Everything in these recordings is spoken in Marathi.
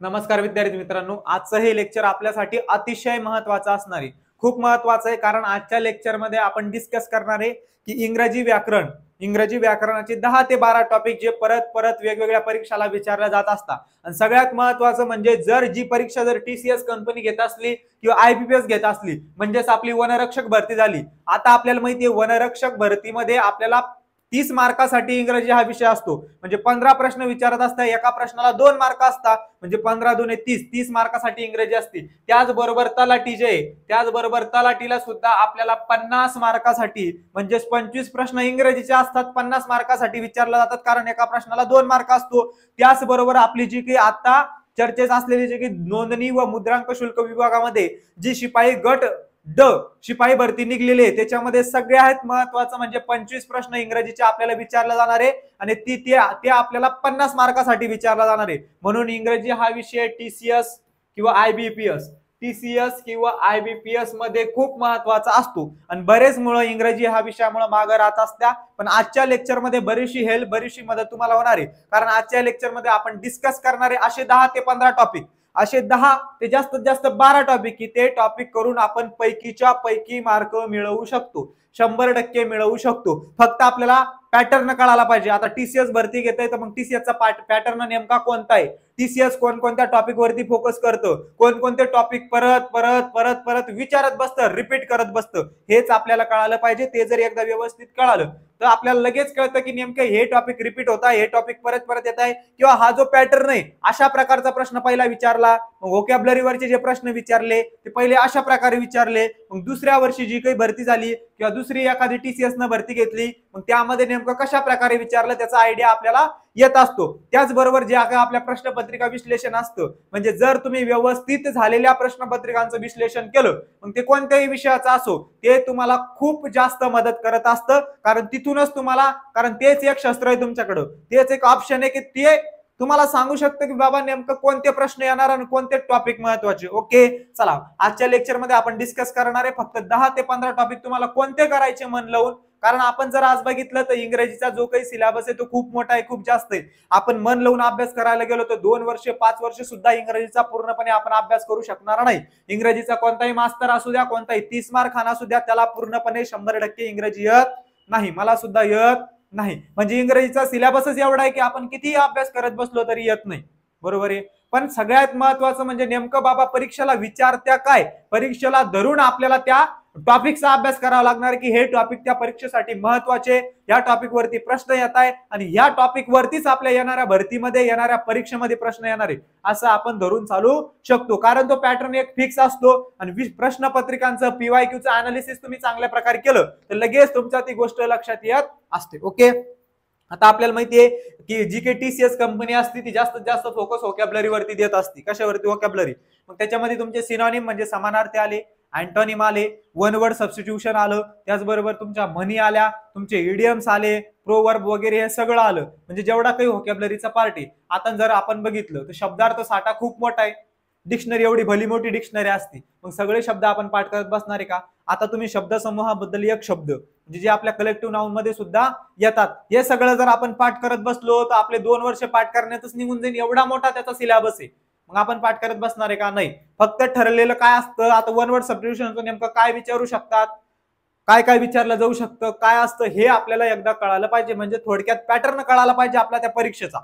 नमस्कार विद्यार्थी मित्रांनो, आजचं हे लेक्चर आपल्यासाठी अतिशय महत्त्वाचं असणार आहे. खूप महत्त्वाचं आहे, कारण आजच्या लेक्चरमध्ये आपण डिस्कस करणार आहे की इंग्रजी व्याकरणाचे 10 ते 12 टॉपिक जे परत परत वेगवेगळ्या परीक्षाला विचारले जात असतात. आणि सगळ्यात महत्त्वाचं म्हणजे जर जी परीक्षा जर TCS कंपनी घेत असली किंवा IBPS घेत असली, म्हणजेच आपली वनरक्षक भरती झाली. आता आपल्याला माहिती आहे वनरक्षक भरतीमध्ये आपल्याला 30 मार्कासाठी इंग्रजी हा विषय असतो. म्हणजे 15 प्रश्न विचारत असतात, एका प्रश्नाला 2 मार्क असतात, म्हणजे 15 दुने 30 मार्कासाठी इंग्रजी असते. त्याचबरोबर तलाठी जे त्याचबरोबर तलाठीला सुद्धा आपल्याला 50 मार्कासाठी म्हणजे 25 प्रश्न इंग्रजीचे असतात, 50 मार्कासाठी विचारले जातात, कारण एका प्रश्नाला 2 मार्क असतो. त्याचबरोबर आपली जी की आता चर्चेत असलेली जी की नोंदणी व मुद्रांक शुल्क विभागामध्ये जी शिपाई गट ड शिपाई भरती निघलेली आहे, त्याच्यामध्ये सगळ्यात महत्वाचं म्हणजे 25 प्रश्न इंग्रजीचे आपल्याला विचारला जाणार आहे आणि ते आपल्याला 50 मार्कासाठी विचारला जाणार आहे. म्हणून इंग्रजी हा विषय टीसीएस किंवा आयबीपीएस मध्ये खूप महत्वाचा असतो आणि बरेच मुळे इंग्रजी हा विषयामुळे मागे राहत असत्या. पण आजच्या लेक्चरमध्ये बरीचशी हेल्प बरीचशी मदत तुम्हाला होणार आहे, कारण आजच्या लेक्चरमध्ये आपण डिस्कस करणारे असे 10 ते 15 टॉपिक, असे 10 ते जास्तीत जास्त 12 टॉपिक की ते टॉपिक करून आपण पैकीच्या पैकी मार्क मिळवू शकतो, 100% मिळवू शकतो. फक्त आपल्याला पॅटर्न कळायला पाहिजे. आता TCS भरती घेतोय तर मग TCSचा पॅटर्न नेमका कोणता आहे, TCS कोणकोणत्या टॉपिक वरती फोकस करतं, कोणकोणते टॉपिक परत परत परत परत विचारत बसतं, रिपीट करत बसतं, हेच आपल्याला कळालं पाहिजे. ते जर एकदा व्यवस्थित कळालं तर आपल्याला लगेच कळतं की नेमकं हे टॉपिक रिपीट होत आहे, हे टॉपिक परत परत येत आहे, किंवा हा जो पॅटर्न आहे अशा प्रकारचा प्रश्न पहिला विचारला, व्होकॅब्युलरीवरचे जे प्रश्न विचारले ते पहिले अशा प्रकारे विचारले, मग दुसऱ्या वर्षी जी काही भरती झाली किंवा दुसरी एखादी TCS न भरती घेतली, मग त्यामध्ये नेमकं कशा प्रकारे विचारलं त्याचा आयडिया आपल्याला येत असतो. त्याचबरोबर जे आपल्या प्रश्नपत्रिका विश्लेषण असतं, म्हणजे जर तुम्ही व्यवस्थित झालेल्या प्रश्नपत्रिकांचं विश्लेषण केलं, मग ते कोणत्याही विषयाचं असो, ते तुम्हाला खूप जास्त मदत करत असतं. कारण तिथूनच तुम्हाला, कारण तेच एक शस्त्र आहे तुमच्याकडं, तेच एक ऑप्शन आहे की ते तुम्हाला सांगू शकतं की बाबा नेमकं कोणते प्रश्न येणार आणि कोणते टॉपिक महत्वाचे. ओके, चला आजच्या लेक्चरमध्ये आपण डिस्कस करणार आहे फक्त 10 ते 15 टॉपिक. तुम्हाला कोणते करायचे मन लावून, कारण आपण जर आज बघितलं तर इंग्रजीचा जो काही सिलेबस आहे तो खूप मोठा आहे, खूप जास्त आहे. आपण मन लावून अभ्यास करायला गेलो तर 2 वर्ष 5 वर्ष सुद्धा इंग्रजीचा पूर्णपणे आपण अभ्यास करू शकणार नाही. इंग्रजीचा कोणताही मास्तर असू द्या, कोणताही 30 मार्क खाना असू द्या, त्याला पूर्णपणे 100% इंग्रजी येत नाही, मला सुद्धा येत नाही. म्हणजे इंग्रजीचा सिलेबसच एवढा आहे की आपण कितीही अभ्यास करत बसलो तरी येत नाही, बरोबर आहे. पण सगळ्यात महत्वाचं म्हणजे नेमकं बाबा परीक्षेला विचारत्या काय, परीक्षेला धरून आपल्याला त्या टॉपिकचा अभ्यास करावा लागणार की हे टॉपिक त्या परीक्षेसाठी महत्वाचे, या टॉपिक वरती प्रश्न येत आहे आणि या टॉपिक वरतीच आपल्या येणाऱ्या भरतीमध्ये येणाऱ्या परीक्षेमध्ये प्रश्न येणार आहे, असं आपण धरून चालू शकतो. कारण तो पॅटर्न एक फिक्स असतो आणि प्रश्नपत्रिकांचं PYQचं अनालिसिस तुम्ही चांगल्या प्रकारे केलं तर लगेच तुमच्या ती गोष्ट लक्षात येत असते. ओके, आता आपल्याला माहितीये की जी काही TCS कंपनी असते ती जास्तीत जास्त फोकस व्होकॅब्युलरी वरती देत असते. कशावरती, व्होकॅब्युलरी. मग त्याच्यामध्ये तुमचे सिनोनिम म्हणजे समानार्थी आले, अँटोनिम आले, वन वर्ड सबस्टिट्यूशन आलं, त्याचबरोबर तुमच्या म्हणी आल्या, तुमचे इडियम्स आले, प्रोवर्ब वगैरे हे सगळं आलं. म्हणजे जेवढा काही व्होकॅब्युलरीचा पार्ट आहे. आता जर आपण बघितलं तर शब्दार्थ साठा खूप मोठा आहे, डिक्शनरी एवढी भली मोठी डिक्शनरी असते, मग सगळे शब्द आपण पाठ करत बसणार आहे का? आता तुम्ही शब्दसमूहाबद्दल एक शब्द म्हणजे जे आपल्या कलेक्टिव्ह नाउन मध्ये सुद्धा येतात, हे सगळं जर आपण पाठ करत बसलो तर आपले 2 वर्ष पाठ करण्यातच निघून जाईल, एवढा मोठा त्याचा सिलेबस आहे. मग आपण पाठ करत बसणार आहे का? नाही. फक्त ठरलेलं काय असतं, आता वन वर्ड सबस्टिट्यूशनचं नेमकं काय विचारू शकतात, काय काय विचारलं जाऊ शकतं, काय असतं हे आपल्याला एकदा कळालं पाहिजे. म्हणजे थोडक्यात पॅटर्न कळायला पाहिजे आपल्या त्या परीक्षेचा.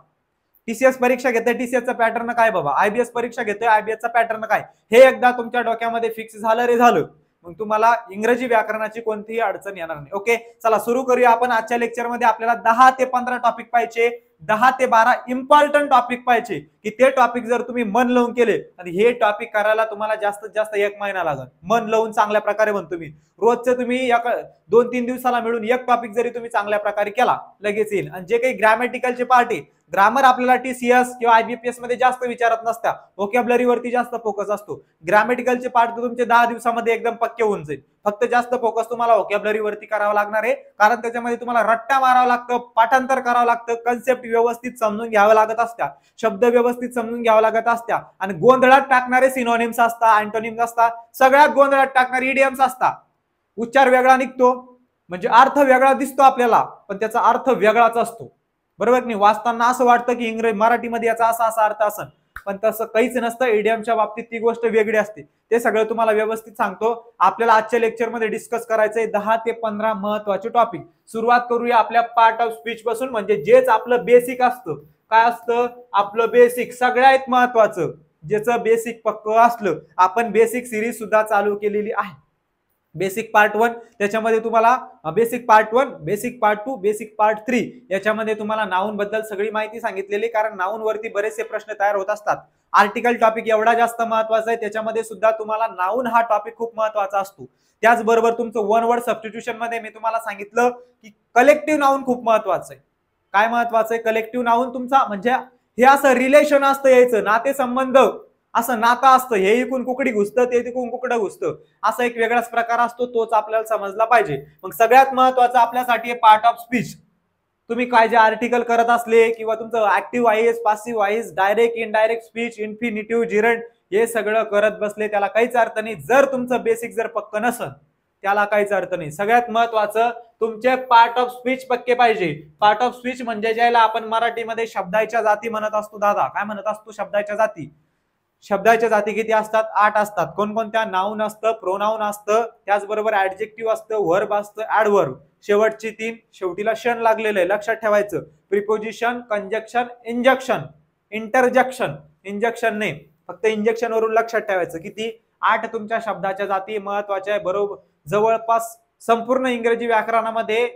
TCS परीक्षा घेते, TCSचा पॅटर्न काय बाबा, IBS परीक्षा घेतोय, IBSचा पॅटर्न काय, हे एकदा तुमच्या डोक्यामध्ये फिक्स झालं रे झालं, मग तुम्हाला इंग्रजी व्याकरणाची कोणतीही अडचण येणार नाही. ओके, चला सुरू करूया आपण. आजच्या लेक्चरमध्ये आपल्याला 10 ते 15 टॉपिक पाहिजे, 10 ते 12 इम्पॉर्टंट टॉपिक पाहिजे की ते टॉपिक जर तुम्ही मन लावून केले आणि हे टॉपिक करायला तुम्हाला जास्तीत जास्त 1 महिना लागेल. मन लावून चांगल्या प्रकारे म्हणतो मी, रोजचे तुम्ही 2-3 दिवसाला मिळून एक टॉपिक जरी तुम्ही चांगल्या प्रकारे केला लगेच येईल. आणि जे काही ग्रॅमॅटिकलचे पार्ट आहे, ग्रामर आपल्याला TCS किंवा IBPS मध्ये जास्त विचारत नसत्या, व्होकॅब्युलरी वरती जास्त फोकस असतो. ग्रॅमॅटिकलचे पार्ट तुमचे 10 दिवसामध्ये एकदम पक्के होऊन जाईल. फक्त जास्त फोकस तुम्हाला व्होकॅब्युलरी वरती करावा लागणार आहे, कारण त्याच्यामध्ये तुम्हाला रट्टा मारावा लागतं, पाठांतर करावं लागतं, कन्सेप्ट व्यवस्थित समजून घ्यावं लागत असत्या, शब्द व्यवस्थित समजून घ्यावं लागत असत्या, आणि गोंधळात टाकणारे सिनोनिम्स असतात, अँटोनिम्स असतात, सगळ्यात गोंधळात टाकणारे इडियम्स असतात, उच्चार वेगळा निघतो, म्हणजे अर्थ वेगळा दिसतो आपल्याला, पण त्याचा अर्थ वेगळाच असतो, बरोबर की नाही. वाचताना असं वाटतं की इंग्रजी मराठीमध्ये याचा असा असा अर्थ असेल, पण तसं काहीच नसतं. इडियमच्या बाबतीत ती गोष्ट वेगळी असते. ते सगळं तुम्हाला व्यवस्थित सांगतो. आपल्याला आजच्या लेक्चरमध्ये डिस्कस करायचंय 10 ते 15 महत्वाचे टॉपिक. सुरुवात करूया आपल्या पार्ट ऑफ स्पीच पासून, म्हणजे जेच आपलं बेसिक असतं. काय असतं आपलं बेसिक, सगळ्यात महत्वाचं, ज्याचं बेसिक पक्क असलं. आपण बेसिक सिरीज सुद्धा चालू केलेली आहे. बेसिक पार्ट 1, त्याच्यामध्ये तुम्हाला basic part 1, basic part 2, basic part 3 याच्यामध्ये तुम्हाला नाउन बद्दल सगळी माहिती सांगितलेली, कारण नाउन वरती बरेचसे प्रश्न तयार होत असतात. आर्टिकल टॉपिक एवढा जास्त महत्वाचा आहे, त्याच्यामध्ये सुद्धा तुम्हाला नाउन हा टॉपिक खूप महत्वाचा असतो. त्याचबरोबर तुमचं वन वर्ड सबस्टिट्यूशन मध्ये मी तुम्हाला सांगितलं की कलेक्टिव्ह नाउन खूप महत्वाचं आहे. काय महत्वाचं आहे? कलेक्टिव्ह नाउन तुमचा म्हणजे हे असं रिलेशन असतं, यायचं नातेसंबंध, असं नातं असतं. हे इकून कुकडी घुसतं, ते तिकून कुकडं घुसतं, असा एक वेगळाच प्रकार असतो. तोच आपल्याला समजला पाहिजे. मग सगळ्यात महत्वाचं आपल्यासाठी पार्ट ऑफ स्पीच. तुम्ही काय जे आर्टिकल करत असले किंवा तुमचं active wise, passive wise, direct, indirect speech, infinitive, gerund हे सगळं करत बसले, त्याला काहीच अर्थ नाही. जर तुमचं बेसिक जर पक्क नसेल, त्याला काहीच अर्थ नाही. सगळ्यात महत्वाचं तुमचे पार्ट ऑफ स्पीच पक्के पाहिजे. पार्ट ऑफ स्पीच म्हणजे ज्याला आपण मराठीमध्ये शब्दाच्या जाती म्हणत असतो. दादा काय म्हणत असतो? शब्दाच्या जाती. शब्दाच्या जाती किती असतात? 8 असतात. कोणकोणत्या? नाउन असतं, प्रोनाउन असतं, त्याचबरोबर ऍडजेक्टिव्ह असतं, व्हर्ब असतं, ऍडव्हर्ब. शेवटची 3, शेवटीला शन लागलेलं आहे, लक्षात ठेवायचं. Preposition, conjunction, injunction, interjection. Injunction नाही, फक्त इंजेक्शन वरून लक्षात ठेवायचं. किती? 8 तुमच्या शब्दाच्या जाती महत्वाच्या आहे. बरोबर, जवळपास संपूर्ण इंग्रजी व्याकरणामध्ये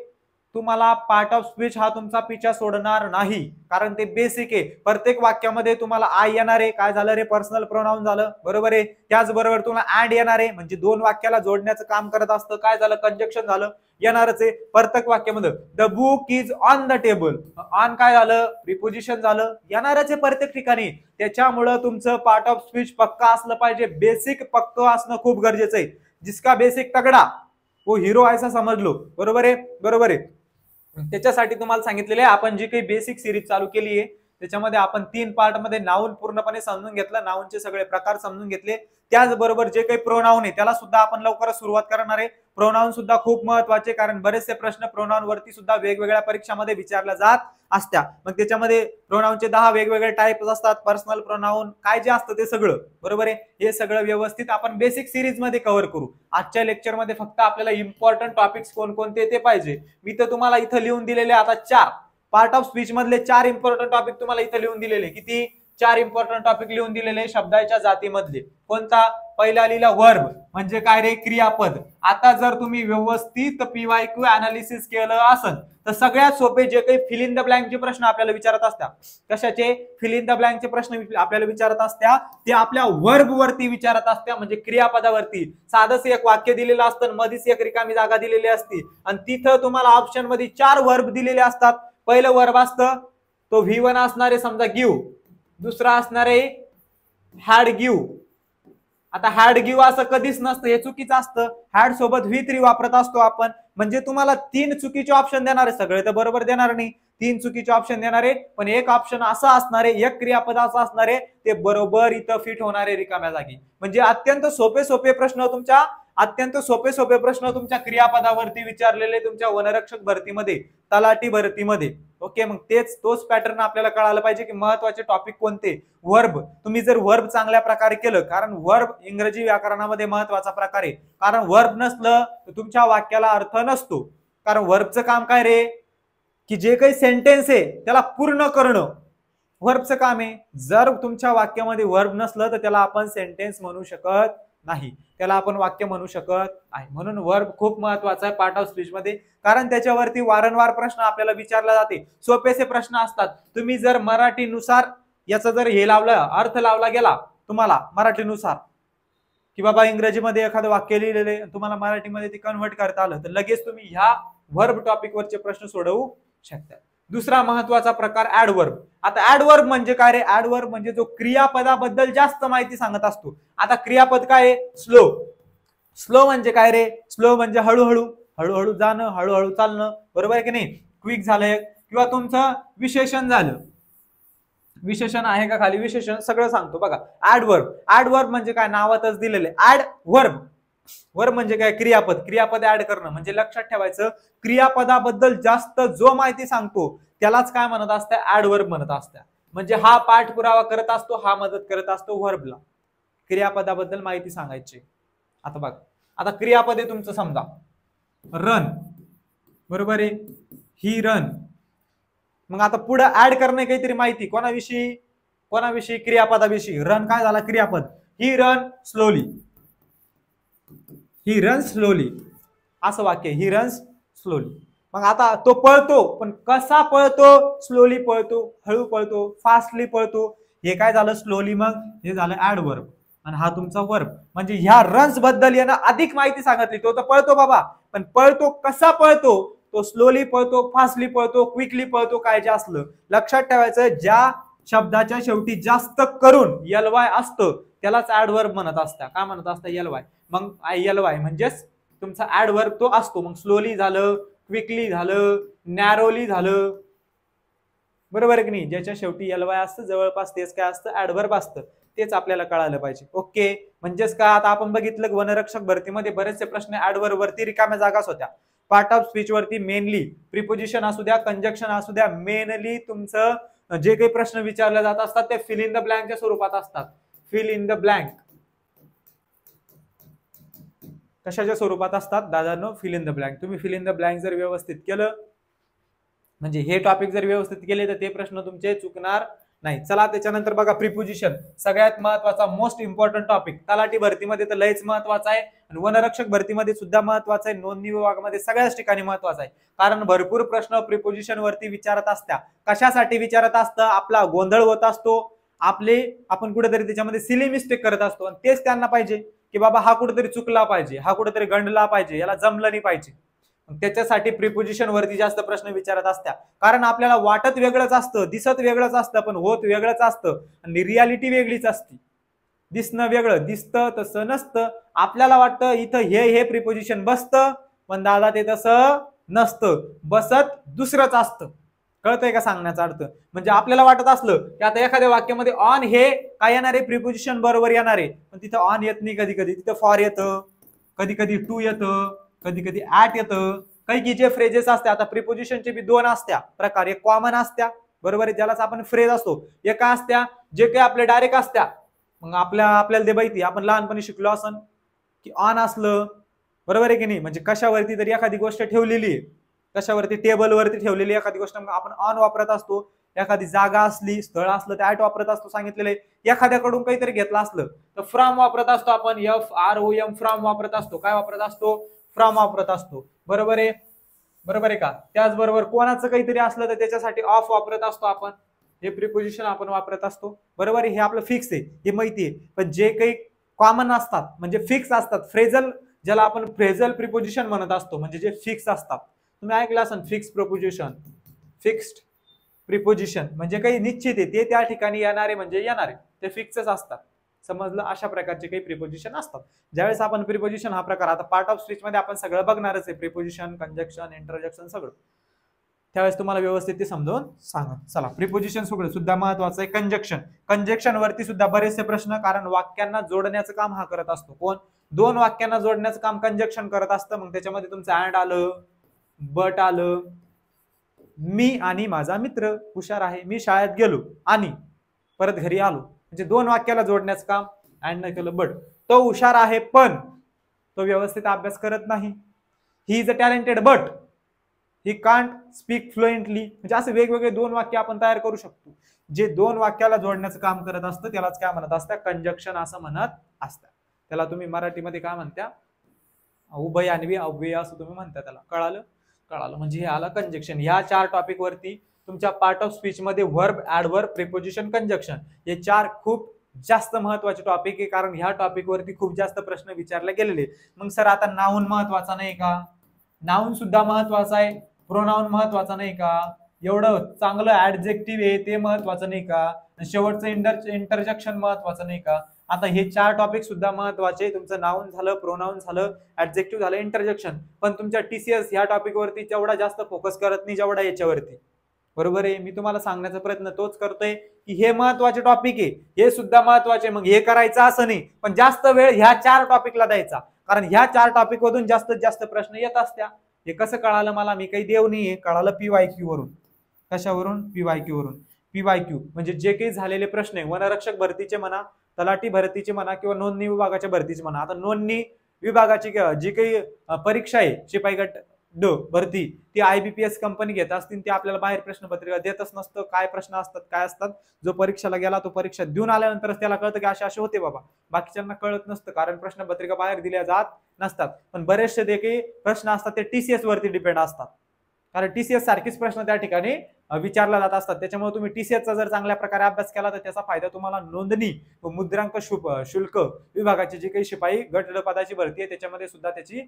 तुम्हाला पार्ट ऑफ स्पीच हा तुमचा पिछा सोडणार नाही, कारण ते बेसिक आहे. प्रत्येक वाक्यामध्ये तुम्हाला आय येणार आहे. काय झालं रे? पर्सनल प्रोनाउन झालं, बरोबर आहे. त्याचबरोबर तुम्हाला ऍड येणार आहे, म्हणजे 2 वाक्याला जोडण्याचं काम करत असतं. काय झालं? कंजक्शन झालं, येणारच आहे प्रत्येक वाक्यामध्ये. The book is on the table, on काय झालं? प्रिपोजिशन झालं, येणारच आहे प्रत्येक ठिकाणी. त्याच्यामुळे तुमचं पार्ट ऑफ स्पीच पक्का असलं पाहिजे. बेसिक पक्क असणं खूप गरजेचं आहे. जिसका बेसिक तगडा वो हिरो ऐसा समज लो, बरोबर आहे, बरोबर आहे. त्याच्यासाठी तुम्हाला सांगितलेलं आहे, आपण जी काही बेसिक सिरीज चालू केली आहे त्याच्यामध्ये आपण 3 पार्ट मध्ये नाउन पूर्णपणे समजून घेतलं, नाउनचे सगळे प्रकार समजून घेतले. त्याचबरोबर जे काही प्रोनाउन आहे त्याला सुद्धा आपण लवकरच सुरुवात करणार आहे. प्रोनाउन सुद्धा खूप महत्वाचे, कारण बरेचसे प्रश्न प्रोनाउन वरती सुद्धा वेगवेगळ्या परीक्षामध्ये विचारले जात असतात. मग त्याच्यामध्ये प्रोनाउनचे 10 वेगवेगळे टाइप्स असतात. पर्सनल प्रोनाउन काय जे असतं ते सगळं, बरोबर आहे. हे सगळं व्यवस्थित आपण बेसिक सिरीज मध्ये कव्हर करू. आजच्या लेक्चर मध्ये फक्त आपल्याला इम्पॉर्टंट टॉपिक्स कोणकोणते ते पाहिजे. मी तर तुम्हाला इथं लिहून दिलेले आता 4 पार्ट ऑफ स्पीच मधले 4 इम्पॉर्टंट टॉपिक तुम्हाला इथं लिहून दिलेले. किती? 4 इम्पॉर्टंट टॉपिक लिहून दिलेले शब्दाच्या जातीमधले. कोणता? पहिला लिहिला वर्ब, म्हणजे काय रे? क्रियापद. आता जर तुम्ही व्यवस्थित PYQ अनालिसिस केलं असेल तर सगळ्यात सोपे जे काही फिल इन द ब्लँकचे प्रश्न आपल्याला विचारत असतात. कशाचे? फिल इन द ब्लँकचे प्रश्न आपल्याला विचारत असतात, ते आपल्या वर्ब वरती विचारत असतात, म्हणजे क्रियापदावरती. साधंच एक वाक्य दिलेलं असतं, मध्येच एक रिकामी जागा दिलेली असती, आणि तिथं तुम्हाला ऑप्शन मध्ये 4 वर्ब दिलेले असतात. पहिलं वर्ब असतं तो V1 असणारे, समजा गिव्ह. दुसरा असणारे हॅड गिव्ह. आता हॅड गिव्ह असं कधीच नसतं, हे चुकीचं असतं. हॅड सोबत V3 वापरत असतो आपण, म्हणजे तुम्हाला 3 चुकीचे ऑप्शन देणार आहे. सगळे तर बरोबर देणार नाही, 3 चुकीचे ऑप्शन देणार आहे, पण एक ऑप्शन असं असणार आहे, एक क्रियापद असं असणार आहे, ते बरोबर इथं फिट होणार आहे रिकाम्या जागी. म्हणजे अत्यंत सोपे सोपे प्रश्न तुमच्या क्रियापदावरती विचारलेले तुमच्या वनरक्षक भरतीमध्ये, तलाठी भरतीमध्ये. ओके, मग तोच पॅटर्न आपल्याला कळायला पाहिजे की महत्वाचे टॉपिक कोणते. वर्ब, तुम्ही जर वर्ब चांगल्या प्रकारे केलं, कारण वर्ब इंग्रजी व्याकरणामध्ये महत्वाचा प्रकार आहे. कारण वर्ब नसलं तर तुमच्या वाक्याला अर्थ नसतो. कारण वर्बचं काम काय रे? की जे काही सेंटेन्स आहे त्याला पूर्ण करणं वर्बचं काम आहे. जर तुमच्या वाक्यामध्ये वर्ब नसलं तर त्याला आपण सेंटेन्स म्हणू शकत नाही, त्याला आपण वाक्य म्हणू शकत नाही. म्हणून वर्ब खूप महत्वाचा आहे पार्ट ऑफ स्पीच मध्ये, कारण त्याच्यावरती वारंवार प्रश्न आपल्याला विचारला जाते. सोपेसे प्रश्न असतात. तुम्ही जर मराठीनुसार याचा जर हे लावला, अर्थ लावला गेला तुम्हाला मराठीनुसार, की बाबा इंग्रजीमध्ये एखादं वाक्य लिहिलेले तुम्हाला मराठीमध्ये ते कन्व्हर्ट करता आलं, तर लगेच तुम्ही ह्या वर्ब टॉपिक वरचे प्रश्न सोडवू शकता. दुसरा महत्वाचा प्रकार ऍडवर्ब. आता ऍडवर्ब म्हणजे काय रे? ऍडवर्ब म्हणजे जो क्रियापदाबद्दल जास्त माहिती सांगत असतो. आता क्रियापद काय आहे? स्लो. स्लो म्हणजे काय रे? स्लो म्हणजे हळूहळू, हळूहळू जाणं, हळूहळू चालणं, बरोबर आहे की नाही. क्विक झालंय, किंवा तुमचं विशेषण झालं. विशेषण आहे का खाली? विशेषण सगळं सांगतो बघा. ऍडवर्ब. ऍडवर्ब म्हणजे काय? नावातच दिलेले ऍड वर्ब. वर्ब म्हणजे काय? क्रियापद. क्रियापद ऍड करणं म्हणजे लक्षात ठेवायचं, क्रियापदाबद्दल जास्त जो माहिती सांगतो त्यालाच काय म्हणत असतं? ऍडवर्ब म्हणत असतं. म्हणजे हा पाठपुरावा करत असतो, हा मदत करत असतो वर्बला क्रियापदाबद्दल माहिती सांगायची. आता बघा, आता क्रियापद आहे तुमचं, समजा रन, बरोबर आहे, ही रन. मग आता पुढे ऍड करणे काहीतरी माहिती कोणाविषयी? कोणाविषयी? क्रियापदाविषयी. रन काय झाला? क्रियापद. ही रन स्लोली, ही रन स्लोली असं वाक्य, ही रन्स स्लोली. मग आता तो पळतो, पण कसा पळतो? स्लोली पळतो, हळू पळतो, फास्टली पळतो. हे काय झालं? स्लोली. मग हे झालं ऍडवर्ब आणि हा तुमचा वर्ब. म्हणजे ह्या रन्स बद्दल यानं अधिक माहिती सांगितली. तो तर पळतो बाबा, पण पळतो कसा पळतो? तो स्लोली पळतो, फास्टली पळतो, क्विकली पळतो, काय जे असलं. लक्षात ठेवायचं, ज्या शब्दाच्या शेवटी जास्त करून एलवाय असतं त्यालाच ऍडवर्ब म्हणत असतात. काय म्हणत असतात? एलवाय. मग एलवाय म्हणजेच तुमचा ऍडवर्ब तो असतो. मग स्लोली झालं, क्विकली झालं, नॅरोली झालं, बरोबर आहे की नाही? ज्याच्या शेवटी एलवाय असतं जवळपास तेच काय असतं? ऍडवर्ब असतं. तेच आपल्याला कळायला पाहिजे. ओके, म्हणजेच काय? आता आपण बघितलं वनरक्षक भरतीमध्ये बरेचसे प्रश्न ऍडवर्ब वरती रिकाम्या जागाच होत्या. पार्ट ऑफ स्पीच वरती मेनली प्रिपोजिशन असू द्या, कंजक्शन असू द्या, मेनली तुमचं जे काही प्रश्न विचारले जात असतात ते फिल इन द ब्लँकच्या स्वरूपात असतात. फिल इन द ब्लँक कशाच्या स्वरूपात असतात दादांनो? Fill in the blank. तुम्ही फिल इन द ब्लँक जर व्यवस्थित केलं, म्हणजे हे टॉपिक जर व्यवस्थित केले तर ते प्रश्न तुमचे चुकणार नाही. चला त्याच्यानंतर बघा प्रिपोजिशन, सगळ्यात महत्वाचा, मोस्ट इम्पॉर्टंट टॉपिक. तलाठी भरतीमध्ये तर लयच महत्वाचा आहे आणि वनरक्षक भरतीमध्ये सुद्धा महत्वाचा आहे, नोंदणी विभागामध्ये सगळ्याच ठिकाणी महत्वाचा आहे. कारण भरपूर प्रश्न प्रिपोजिशन वरती विचारत असतात. कशासाठी विचारत असतं? आपला गोंधळ होत असतो, आपण कुठेतरी त्याच्यामध्ये सिली मिस्टेक करत असतो आणि तेच त्यांना पाहिजे की बाबा हा कुठेतरी चुकला पाहिजे, हा कुठेतरी गंडला पाहिजे, याला जमलं नाही पाहिजे. त्याच्यासाठी प्रिपोजिशन वरती जास्त प्रश्न विचारत असतात. कारण आपल्याला वाटत वेगळंच असतं, दिसत वेगळंच असतं, पण होत वेगळंच असतं आणि रियालिटी वेगळीच असते. दिसणं वेगळं दिसतं, तसं नसतं. आपल्याला वाटतं इथं हे प्रिपोजिशन बसतं, पण दादा ते तसं नसतं, बसत दुसरंच असतं. कळतंय का सांगण्याचा अर्थ? म्हणजे आपल्याला वाटत असलं की आता एखाद्या वाक्यामध्ये ऑन हे काय येणार आहे? प्रिपोजिशन बरोबर येणार आहे, पण तिथं ऑन येत नाही. कधी कधी तिथं फॉर येतं, कधी कधी टू येतं, कधी कधी ऍट येतं. काही जे फ्रेजेस असतात, आता प्रिपोजिशनचे बी दोन असत्या प्रकार. एक कॉमन असत्या, बरोबर आहे, ज्यालाच आपण फ्रेज असतो. एक असत्या जे काही आपले डायरेक्ट असत्या. मग आपल्याला ते माहिती, आपण लहानपणी शिकलो असन की ऑन असलं, बरोबर आहे की नाही? म्हणजे कशावरती तरी एखादी गोष्ट ठेवलेली आहे, कशावरती? टेबलवरती ठेवलेली एखादी गोष्ट, मग आपण ऑन वापरत असतो. एखादी जागा असली, स्थळ असलं तर ऍट वापरत असतो, सांगितलेलं आहे. एखाद्याकडून काहीतरी घेतलं असलं तर फ्रॉम वापरत असतो आपण, FROM, फ्रॉम वापरत असतो. काय वापरत असतो? फ्रॉम वापरत असतो, बरोबर आहे? बरोबर आहे का? त्याचबरोबर कोणाचं काहीतरी असलं तर त्याच्यासाठी ऑफ वापरत असतो आपण. हे प्रिपोजिशन आपण वापरत असतो, बरोबर आहे? हे आपलं फिक्स आहे, हे माहिती आहे. पण जे काही कॉमन असतात म्हणजे फिक्स असतात, फ्रेजल, ज्याला आपण फ्रेजल प्रिपोजिशन म्हणत असतो, म्हणजे जे फिक्स असतात. तुम्ही ऐकलं असेल फिक्स प्रिपोजिशन, फिक्स्ड प्रिपोजिशन म्हणजे काही निश्चित आहे, ते त्या ठिकाणी येणारे म्हणजे येणारे, ते फिक्सच असतात. समजलं? अशा प्रकारचे काही प्रिपोजिशन असतात. ज्यावेळेस आपण प्रिपोजिशन हा प्रकार, आता पार्ट ऑफ स्पीच मध्ये आपण सगळं बघणारच आहे, प्रिपोजिशन, कंजक्शन, इंटरजेक्शन सगळं. त्यावेळेस तुम्हाला व्यवस्थित ते समजावून सांगा. चला, प्रिपोजिशन सुद्धा महत्वाचं आहे. कंजक्शन, कंजक्शन वरती सुद्धा बरेचसे प्रश्न, कारण वाक्यांना जोडण्याचं काम हा करत असतो. कोण? दोन वाक्यांना जोडण्याचं काम कंजक्शन करत असतं. मग त्याच्यामध्ये तुमचं अँड आलं, बट आलं. मी आणि माझा मित्र हुशार आहे, मी शाळेत गेलो आणि परत घरी आलो, म्हणजे दोन वाक्याला जोडण्याचं काम. अँड नाही केलं, बट. तो हुशार आहे पण तो व्यवस्थित अभ्यास करत नाही. He is a talented but he can't speak fluently. म्हणजे असे वेगवेगळे दोन वाक्य आपण तयार करू शकतो. जे दोन वाक्याला जोडण्याचं काम करत असतं त्यालाच काय म्हणत असतात? कंजक्शन असं म्हणत असतात. त्याला तुम्ही मराठीमध्ये काय म्हणता? उभयान्वी, अव्यय असं तुम्ही म्हणता त्याला. कळालं? कळालं. म्हणजे हे आलं कंजक्शन. ह्या चार टॉपिक वरती तुमच्या पार्ट ऑफ स्पीच मध्ये वर्ब, ऍडवर्ब, प्रिपोजिशन, कंजक्शन हे चार खूप जास्त महत्वाचे टॉपिक आहे, कारण ह्या टॉपिक वरती खूप जास्त प्रश्न विचारले गेलेले. मग सर आता नाऊन महत्वाचा नाही का? नाऊन सुद्धा महत्वाचा आहे. प्रोनाऊन महत्वाचा नाही का? एवढं चांगलं ऍडजेक्टिव्ह आहे ते महत्वाचं नाही का? शेवटचं इंटरजेक्शन महत्वाचं नाही का? आता हे चार टॉपिक सुद्धा महत्वाचे. तुमचं नाऊन झालं, प्रोनाऊन झालं, ऍडजेक्टिव्ह झालं, इंटरजेक्शन. पण तुमच्या TCS ह्या टॉपिक वरती तेवढा जास्त फोकस करत नाही जेवढा याच्यावरती. बरोबर आहे? मी तुम्हाला सांगण्याचा प्रयत्न तोच करतोय की हे महत्वाचे टॉपिक आहे, हे सुद्धा महत्वाचे. मग हे करायचं असं नाही, पण जास्त वेळ ह्या चार टॉपिकला द्यायचा. कारण ह्या 4 टॉपिक मधून जास्तीत जास्त प्रश्न येत असत्या. हे कसं कळालं मला, मी काही देव नाहीये, कळालं PYQ वरून. कशावरून? PYQ वरून. PYQ म्हणजे जे काही झालेले प्रश्न आहे, वनरक्षक भरतीचे म्हणा, तलाठी भरतीचे म्हणा किंवा नोंदणी विभागाच्या भरतीचे म्हणा. आता नोंदणी विभागाची जी काही परीक्षा आहे शिपाई गट ड भरती, ती IBPS कंपनी घेत असतील, ते आपल्याला बाहेर प्रश्नपत्रिका देतच नसतं. काय प्रश्न असतात काय असतात, जो परीक्षेला गेला तो परीक्षा देऊन आल्यानंतरच त्याला कळतं की असे होते बाबा. बाकीच्यांना कळत नसतं, कारण प्रश्नपत्रिका बाहेर दिल्या जात नसतात. पण बरेचसे जे काही प्रश्न असतात ते TCS वरती डिपेंड असतात, कारण TCS सारखीच प्रश्न त्या ठिकाणी विचारला जात असतात. त्याच्यामुळे तुम्ही TCSचा जर चांगल्या प्रकारे अभ्यास केला तर त्याचा फायदा तुम्हाला नोंदणी व मुद्रांक शुल्क विभागाची जी काही शिपाई गट पदाची भरती आहे त्याच्यामध्ये सुद्धा त्याची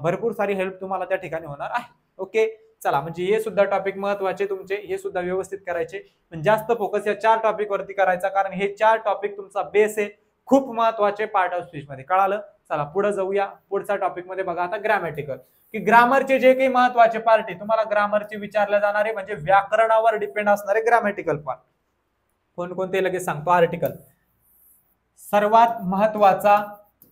भरपूर सारी हेल्प तुम्हाला त्या ठिकाणी होणार आहे. ओके, चला, म्हणजे हे सुद्धा टॉपिक महत्वाचे तुमचे, हे सुद्धा व्यवस्थित करायचे. पण जास्त फोकस या 4 टॉपिक वरती करायचा, कारण हे 4 टॉपिक तुमचा बेस आहे, खूप महत्वाचे पार्ट ऑफ स्पीच मध्ये. कळालं? चला पुढे जाऊया. पुढच्या टॉपिक मध्ये बघा आता ग्रामॅटिकल, की ग्रामरचे जे काही महत्वाचे पार्ट आहे तुम्हाला ग्रामरचे विचारले जाणारे म्हणजे व्याकरणावर डिपेंड असणारे ग्रामॅटिकल पार्ट कोणकोणते लगेच सांगतो. आर्टिकल सर्वात महत्वाचा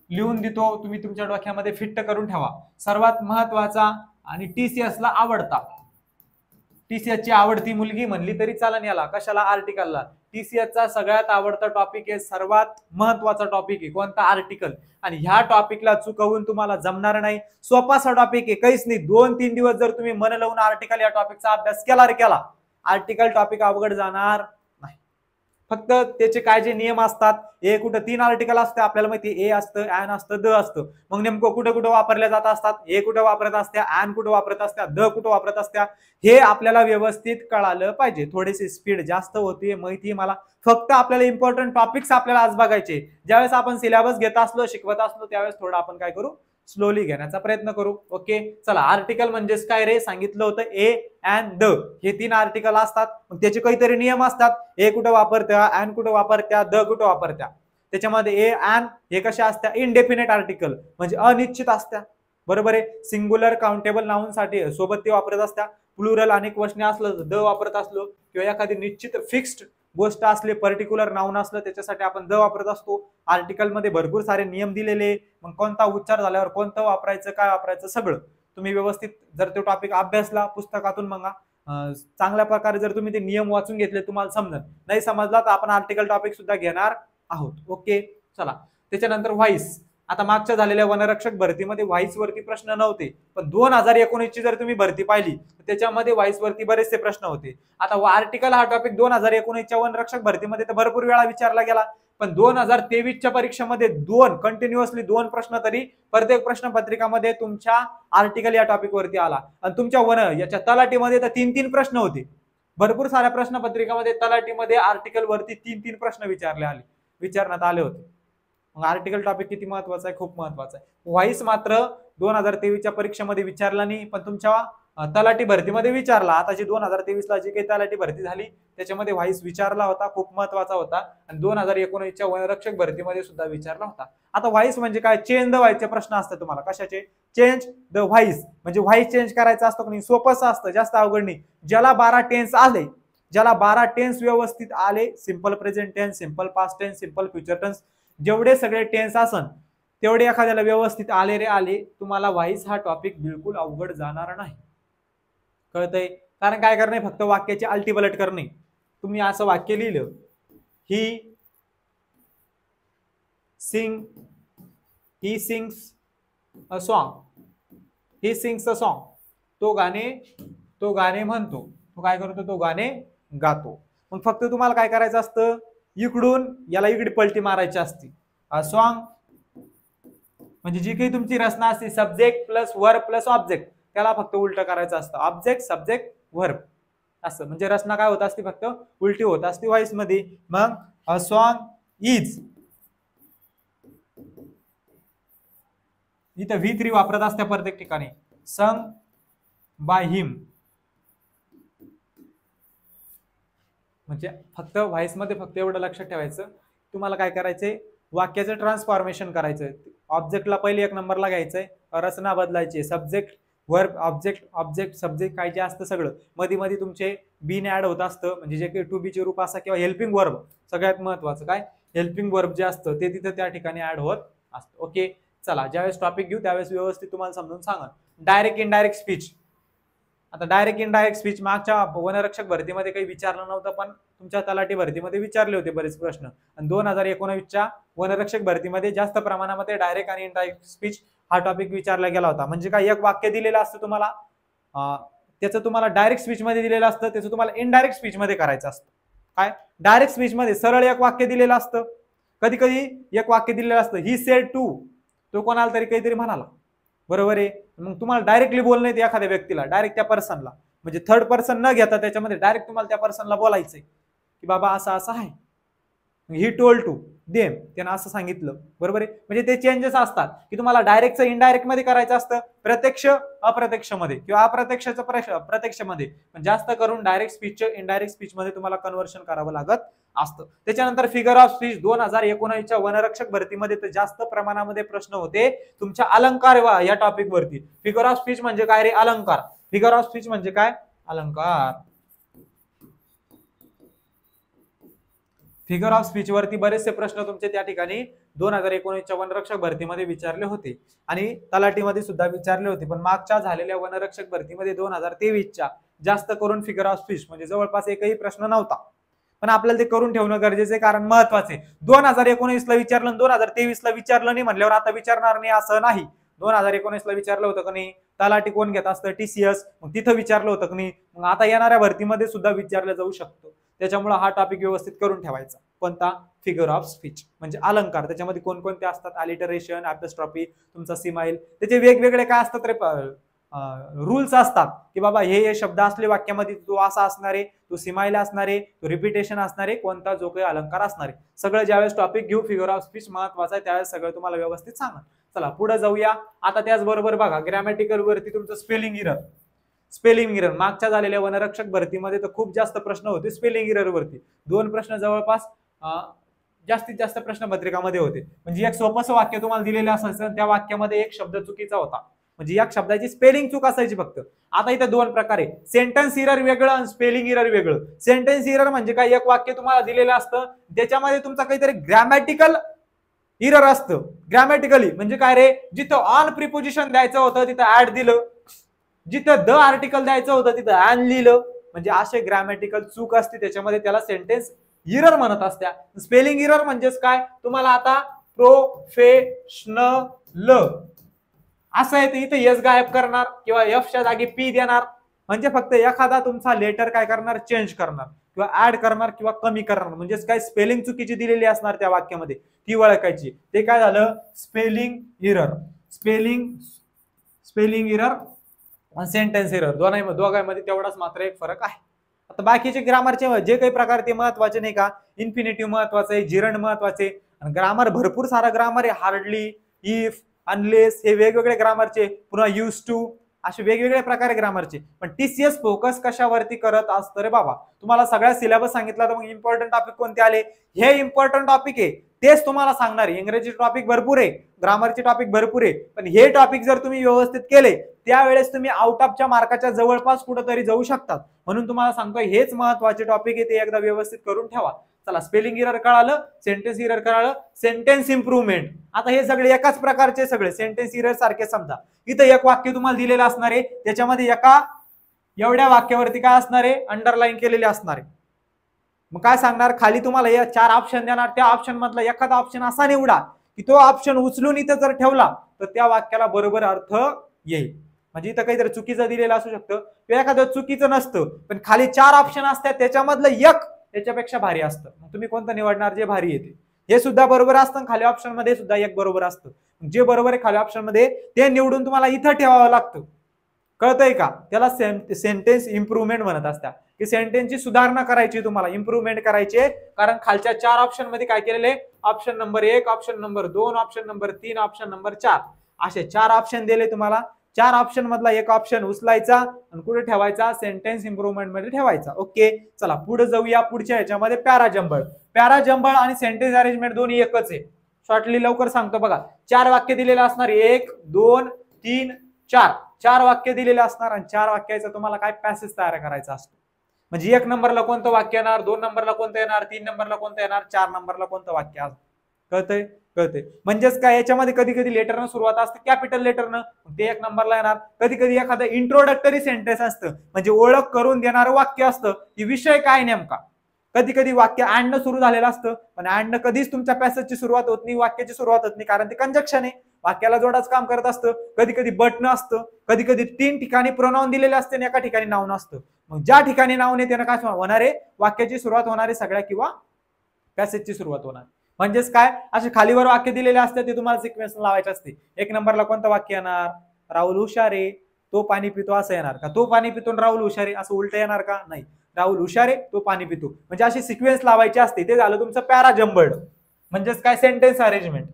लिहून देतो, तुम्ही तुमच्या डोक्यामध्ये फिट करून ठेवा. सर्वात महत्वाचा आणि TCS ला आवडता, TCS ची आवडती मुलगी म्हणली तरी चालन याला. कशाला? आर्टिकलला. TCS चा सगळ्यात आवडता टॉपिक आहे, सर्वात महत्वाचा टॉपिक आहे कोणता? आर्टिकल. आणि ह्या टॉपिकला चुकवून तुम्हाला जमणार नाही. सोपासा टॉपिक आहे, काहीच नाही. 2-3 दिवस जर तुम्ही मन लावून आर्टिकल या टॉपिकचा अभ्यास केला, आर्टिकल टॉपिक अवघड जाणार नाही. फक्त त्याचे काय जे नियम असतात, ए कुठं 3 आर्टिकल असते आपल्याला माहिती, ए असतं, ॲन असतं, द असतं. मग नेमकं कुठं कुठं वापरल्या जात असतात, ए कुठं वापरत असत्या, ॲन कुठं वापरत असत्या, द कुठं वापरत असत्या, हे आपल्याला व्यवस्थित कळालं पाहिजे. थोडीशी स्पीड जास्त होती माहिती मला, फक्त आपल्याला इम्पॉर्टंट टॉपिक्स आपल्याला आज बघायचे. ज्यावेळेस आपण सिलेबस घेत असलो, शिकवत असलो, त्यावेळेस थोडं आपण काय करू, स्लोली घेण्याचा प्रयत्न करू. ओके, चला. आर्टिकल म्हणजेच काय रे, सांगितलं होतं ए अँड द हे 3 आर्टिकल असतात. मग त्याचे काहीतरी नियम असतात. ए कुठं वापरत्या, अँड कुठं वापरत्या, द कुठं वापरत्या. त्याच्यामध्ये ए अँड हे कशा असत्या, इनडेफिनेट आर्टिकल म्हणजे अनिश्चित असत्या. बरोबर आहे. सिंग्युलर काउंटेबल नाउन साठी सोबत ते वापरत असत्या. प्लुरल अनेक वचने असलं, द वापरत असलो, किंवा एखादी निश्चित फिक्स्ड गोष्ट असले, पर्टिक्युलर नाउन असलं, त्याच्यासाठी आपण द वापरत असतो. आर्टिकल मध्ये भरपूर सारे नियम दिलेले, मग कोणता उच्चार झाल्यावर कोणतं वापरायचं, काय वापरायचं, सगळं तुम्ही व्यवस्थित जर तो टॉपिक अभ्यासला पुस्तकातून, मग चांगल्या प्रकारे जर तुम्ही ते नियम वाचून घेतले तुम्हाला समजत. नाही समजला तर आपण आर्टिकल टॉपिक सुद्धा घेणार आहोत. ओके, चला. त्याच्यानंतर व्हॉइस. आता मागच्या झालेल्या वनरक्षक भरतीमध्ये व्हॉइस वरती प्रश्न नव्हते, पण 2019 ची जर तुम्ही भरती पाहिली तर त्याच्यामध्ये व्हॉइस वरती बरेचसे प्रश्न होते. आता आर्टिकल हा टॉपिक 2019 च्या वनरक्षक भरतीमध्ये तर भरपूर वेळा विचारला गेला, पण 2023 च्या परीक्षेमध्ये कंटिन्युअसली 2 प्रश्न तरी प्रत्येक प्रश्नपत्रिकामध्ये तुमच्या आर्टिकल या टॉपिक वरती आला. आणि तुमच्या याच्या तलाठीमध्ये तर 3-3 प्रश्न होते. भरपूर साऱ्या प्रश्नपत्रिकामध्ये तलाठीमध्ये आर्टिकल वरती 3-3 प्रश्न विचारण्यात आले होते. मग आर्टिकल टॉपिक किती महत्वाचा आहे, खूप महत्वाचा आहे. व्हॉइस मात्र 2023 च्या परीक्षेमध्ये विचारला नाही, पण तुमच्या तलाठी भरतीमध्ये विचारला. आता जी 2023 ला जी काही तलाठी भरती झाली त्याच्यामध्ये व्हॉइस विचारला होता, खूप महत्वाचा होता. आणि 2019 च्या वनरक्षक भरतीमध्ये सुद्धा विचारला होता. आता व्हॉइस म्हणजे काय, चेंज द व्हॉइसचे प्रश्न असतात तुम्हाला. कशाचे? चेंज द व्हॉइस म्हणजे व्हॉइस चेंज करायचा असतो की सोपंच असतं, जास्त अवघड नाही. ज्याला 12 टेन्स आले, ज्याला 12 टेन्स व्यवस्थित आले, simple present tense, simple past tense, simple future tense, जेवढे सगळे टेन्स असन तेवढे एखाद्याला व्यवस्थित आले रे आले, तुम्हाला व्हॉइस हा टॉपिक बिलकुल अवघड जाणार नाही. कळतंय? कारण काय करणे, फक्त वाक्याची अल्टीपलट करणे. तुम्ही असं वाक्य लिहिलं, he sings a song, he sings a song, तो गाणे म्हणतो. तो काय करतो, तो गाणे गातो. मग फक्त तुम्हाला काय करायचं असतं, इकडून याला इकडे पलटी मारायची असते. सॉन्ग म्हणजे जी काही तुमची रचना असते, subject plus verb plus object, त्याला फक्त उलट करायचं असतं. ऑब्जेक्ट सब्जेक्ट वर्ब असं, म्हणजे रचना काय होत असते, फक्त उलटी होत असते व्हॉइस मध्ये. मग अ सॉन्ग इज, इथं V3 वापरत असते प्रत्येक ठिकाणी. संग बाय हिम म्हणजे फक्त व्हॉइस मध्ये फक्त एवढं लक्षात ठेवायचं, तुम्हाला काय करायचंय, वाक्याचं ट्रान्सफॉर्मेशन करायचंय. ऑब्जेक्टला पहिले 1 नंबरला घ्यायचंय, रचना बदलायची, subject verb object object subject काय जे असतं सगळं. मध्ये मध्ये तुमचे बीन ऍड होत असतं, म्हणजे जे काही टू बी चे रूप असतं किंवा हेल्पिंग वर्ब, सगळ्यात महत्वाचं काय हेल्पिंग वर्ब जे असतं ते तिथे त्या ठिकाणी ऍड होत असतं. ओके, चला ज्यावेळेस टॉपिक घेऊ त्यावेळेस व्यवस्थित तुम्हाला समजून सांगा. Direct indirect speech. आता डायरेक्ट इनडायरेक्ट स्पीच मागच्या वनरक्षक भरतीमध्ये काही विचारलं नव्हतं, पण तुमच्या तलाठी भरतीमध्ये विचारले होते बरेच प्रश्न. आणि 2019च्या वनरक्षक भरतीमध्ये जास्त प्रमाणामध्ये डायरेक्ट आणि इनडायरेक्ट स्पीच हा टॉपिक विचारला गेला होता. म्हणजे काय, एक वाक्य दिलेलं असतं तुम्हाला, त्याचं तुम्हाला डायरेक्ट स्पीच मध्ये दिलेलं असतं, त्याचं तुम्हाला इनडायरेक्ट स्पीच मध्ये करायचं असतं. काय, डायरेक्ट स्पीच मध्ये सरळ एक वाक्य दिलेलं असतं, कधी कधी एक वाक्य दिलेलं असतं, ही सेड टू, तो कोणाला तरी काहीतरी म्हणाला, बरोबर आहे. मग तुम्हाला डायरेक्टली बोलणं येते एखाद्या व्यक्तीला, डायरेक्ट त्या पर्सनला, म्हणजे थर्ड पर्सन न घेता त्याच्यामध्ये डायरेक्ट तुम्हाला त्या पर्सनला बोलायचंय की बाबा असं असं आहे. ही टोल्ड टू देम, त्यानं असं सांगितलं, बरोबर आहे. म्हणजे ते चेंजेस असतात की तुम्हाला डायरेक्टचं इनडायरेक्ट मध्ये करायचं असतं, प्रत्यक्ष अप्रत्यक्ष मध्ये किंवा अप्रत्यक्षाचं प्रत्यक्ष मध्ये. पण जास्त करून डायरेक्ट स्पीचचं इनडायरेक्ट स्पीच मध्ये तुम्हाला कन्व्हर्शन करावं लागत असतं. त्याच्यानंतर फिगर ऑफ स्पीच 2019च्या वनरक्षक भरतीमध्ये तर जास्त प्रमाणामध्ये प्रश्न होते तुमच्या अलंकार या टॉपिक वरती. फिगर ऑफ स्पीच म्हणजे काय रे, अलंकार. फिगर ऑफ स्पीच म्हणजे काय, अलंकार. फिगर ऑफ स्पीच वरती बरेचसे प्रश्न तुमचे त्या ठिकाणी 2019च्या वनरक्षक भरतीमध्ये विचारले होते आणि तलाठीमध्ये सुद्धा विचारले होते. पण मागच्या झालेल्या वनरक्षक भरतीमध्ये 2023च्या जास्त करून फिगर ऑफ स्पीच म्हणजे जवळपास एकही प्रश्न नव्हता. पण आपल्याला ते करून ठेवणं गरजेचं आहे, कारण महत्वाचे. 2019ला विचारलं, 2023ला विचारलं नाही म्हणल्यावर आता विचारणार नाही असं नाही. 2019ला विचारलं होतं का नाही, तलाठी कोण घेत असतं, TCS, मग तिथं विचारलं होतं का नाही, मग आता येणाऱ्या भरतीमध्ये सुद्धा विचारलं जाऊ शकतो. त्याच्यामुळे हा टॉपिक व्यवस्थित करून ठेवायचा. कोणता, फिगर ऑफ स्पीच म्हणजे अलंकार. त्याच्यामध्ये कोणकोणते असतात, अलिटरेशन, ॲपॉस्ट्रॉफी, तुमचा सिमाईल, त्याचे वेगवेगळे काय असतात रे रूल्स असतात की बाबा हे शब्द असले वाक्यामध्ये तो असा असणार आहे, तो सिमाईल असणार आहे, तो रिपिटेशन असणार आहे, कोणता जो काही अलंकार असणार आहे. सगळं ज्यावेळेस टॉपिक घेऊ फिगर ऑफ स्पीच महत्वाचा आहे, त्यावेळेस सगळं तुम्हाला व्यवस्थित सांगा. चला पुढे जाऊया. आता त्याचबरोबर बघा ग्रॅमॅटिकल वरती तुमचं स्पेलिंग इरर. स्पेलिंग इरर मागच्या झालेल्या वनरक्षक भरतीमध्ये तर खूप जास्त प्रश्न होते स्पेलिंग इरर वरती. 2 प्रश्न जवळपास जास्तीत जास्त प्रश्नपत्रिकामध्ये होते. म्हणजे एक सोपं वाक्य तुम्हाला दिलेलं असायचं, त्या वाक्यामध्ये एक शब्द चुकीचा होता, म्हणजे या शब्दाची स्पेलिंग चूक असायची फक्त. आता इथे 2 प्रकार आहे, सेंटेन्स इरर वेगळं आणि स्पेलिंग इरर वेगळं. सेंटेन्स इरर म्हणजे काय, एक वाक्य तुम्हाला दिलेलं असतं, त्याच्यामध्ये तुमचा काहीतरी ग्रॅमॅटिकल इरर असतं. ग्रॅमॅटिकली म्हणजे काय रे, जिथं ऑन प्रिपोजिशन द्यायचं होतं तिथं ऍड दिलं, जिथं द आर्टिकल द्यायचं होतं तिथं ॲन लिहिलं. म्हणजे असे ग्रॅमॅटिकल चूक असते त्याच्यामध्ये, त्याला सेंटेन्स इरर म्हणत असत्या. स्पेलिंग इरर म्हणजेच काय, तुम्हाला आता प्रोफेशनल असं आहे, इथे एस गायब करणार किंवा एफच्या जागी पी देणार, म्हणजे फक्त एखादा तुमचा लेटर काय करणार, चेंज करणार किंवा ऍड करणार किंवा कमी करणार. म्हणजेच काय, स्पेलिंग चुकीची दिलेली असणार त्या वाक्यामध्ये, ती ओळखायची. ते काय झालं, स्पेलिंग इरर. स्पेलिंग इरर आणि सेंटेन्स इरर दोघांमध्ये तेवढाच मात्र एक फरक आहे. आता बाकीचे ग्रामरचे जे काही प्रकार ते महत्वाचे नाही का, इन्फिनिटिव्ह महत्वाचं आहे, जिरंड महत्वाचे, आणि ग्रामर भरपूर सारा ग्रामर आहे, हार्डली, इफ, अनलेस, हे वेगवेगळे ग्रामरचे, पुन्हा यूज टू, असे वेगवेगळे प्रकार ग्रामरचे. पण TCS फोकस कशावरती करत असतं रे बाबा, तुम्हाला सगळ्या सिलेबस सांगितला तर मग इम्पॉर्टंट टॉपिक कोणते आले, हे इम्पॉर्टंट टॉपिक आहे तेच तुम्हाला सांगणार आहे. इंग्रजी टॉपिक भरपूर आहे, ग्रामरचे टॉपिक भरपूर आहे, पण हे टॉपिक जर तुम्ही व्यवस्थित केले त्यावेळेस तुम्ही आउट ऑफच्या मार्काच्या जवळपास कुठेतरी जाऊ शकतात. म्हणून तुम्हाला सांगतोय हेच महत्वाचे टॉपिक आहे, ते एकदा व्यवस्थित करून ठेवा. चला, स्पेलिंग इरर कळालं, सेंटेन्स इरर कळालं, सेंटेन्स इम्प्रूव्हमेंट. आता हे सगळे एकाच प्रकारचे सगळे सेंटेन्स इरर सारखे. समजा इथं एक वाक्य तुम्हाला दिलेलं असणार आहे, त्याच्यामध्ये एका एवढ्या वाक्यावरती काय असणार आहे, अंडरलाईन केलेले असणार आहे. मग काय सांगणार, खाली तुम्हाला या 4 ऑप्शन देणार, त्या ऑप्शन मधला एखादा ऑप्शन असा निवडा की तो ऑप्शन उचलून इथं जर ठेवला तर त्या वाक्याला बरोबर अर्थ येईल. म्हणजे इथं काहीतरी चुकीचं दिलेलं असू शकतं किंवा एखादं चुकीचं नसतं, पण खाली 4 ऑप्शन असतात त्याच्यामधलं एक त्याच्यापेक्षा भारी असतं. मग तुम्ही कोणतं निवडणार, जे भारी येते. हे सुद्धा बरोबर असतं, खाली ऑप्शन मध्ये सुद्धा एक बरोबर असतं. जे बरोबर आहे खाली ऑप्शन मध्ये ते निवडून तुम्हाला इथं ठेवावं लागतं. कळतंय का, त्याला सेंटेन्स इम्प्रूव्हमेंट म्हणत असतात, की सेंटेन्सची सुधारणा करायची, तुम्हाला इम्प्रूव्हमेंट करायची. कारण खालच्या 4 ऑप्शन मध्ये काय केलेले, option number 1, option number 2, option number 3, option number 4, असे 4 ऑप्शन दिले तुम्हाला. 4 ऑप्शन मधला एक ऑप्शन उचलायचा आणि कुठे ठेवायचा, सेंटेन्स इम्प्रूव्हमेंट मध्ये ठेवायचा. ओके, चला पुढे जाऊया. पुढच्या ह्याच्यामध्ये पॅराजंबळ आणि सेंटेन्स अरेंजमेंट दोन्ही एकच आहे. शॉर्टली लवकर सांगतो बघा. 4 वाक्य दिलेले असणार, 1, 2, 3, 4. 4 वाक्य दिलेले असणार आणि 4 वाक्याचा तुम्हाला काय पॅसेज तयार करायचा असतो. म्हणजे 1 नंबरला कोणतं वाक्य येणार, 2 नंबरला कोणतं येणार, 3 नंबरला कोणतं येणार, 4 नंबरला कोणतं वाक्य. कळतंय, कळते. म्हणजेच काय, याच्यामध्ये कधी कधी लेटरनं सुरुवात असते, कॅपिटल लेटरनं, ते 1 नंबरला येणार. कधी कधी एखादं इंट्रोडक्टरी सेंटेन्स असतं, म्हणजे ओळख करून देणारं वाक्य असतं की विषय काय नेमका. कधी कधी वाक्य अँडनं सुरू झालेलं असतं, पण अँडनं कधीच तुमच्या पॅसेजची सुरुवात होत नाही, वाक्याची सुरुवात होत नाही, कारण ते कंजक्शन आहे, वाक्याला जोडाच काम करत असतं. कधी कधी बटन असतं, कधी कधी 3 ठिकाणी प्रोनाउन दिलेले असते आणि एका ठिकाणी नाउन असतं. मग ज्या ठिकाणी नाउन आहे त्यानं काय होणार आहे, वाक्याची सुरुवात होणार आहे सगळ्या किंवा पॅसेजची सुरुवात होणार. म्हणजेच काय, असे खालीवर वाक्य दिलेले असते, ते तुम्हाला सिक्वेन्स लावायचे असते. 1 नंबरला कोणतं वाक्य येणार, राहुल हुशारे तो पाणी पितो असं येणार का, तो पाणी पितो राहुल हुशारे असं उलट येणार का, नाही, राहुल हुशारे तो पाणी पितो. म्हणजे अशी सिक्वेन्स लावायची असते. ते झालं तुमचं पॅरा जम्बल्ड, म्हणजेच काय, सेंटेन्स अरेंजमेंट.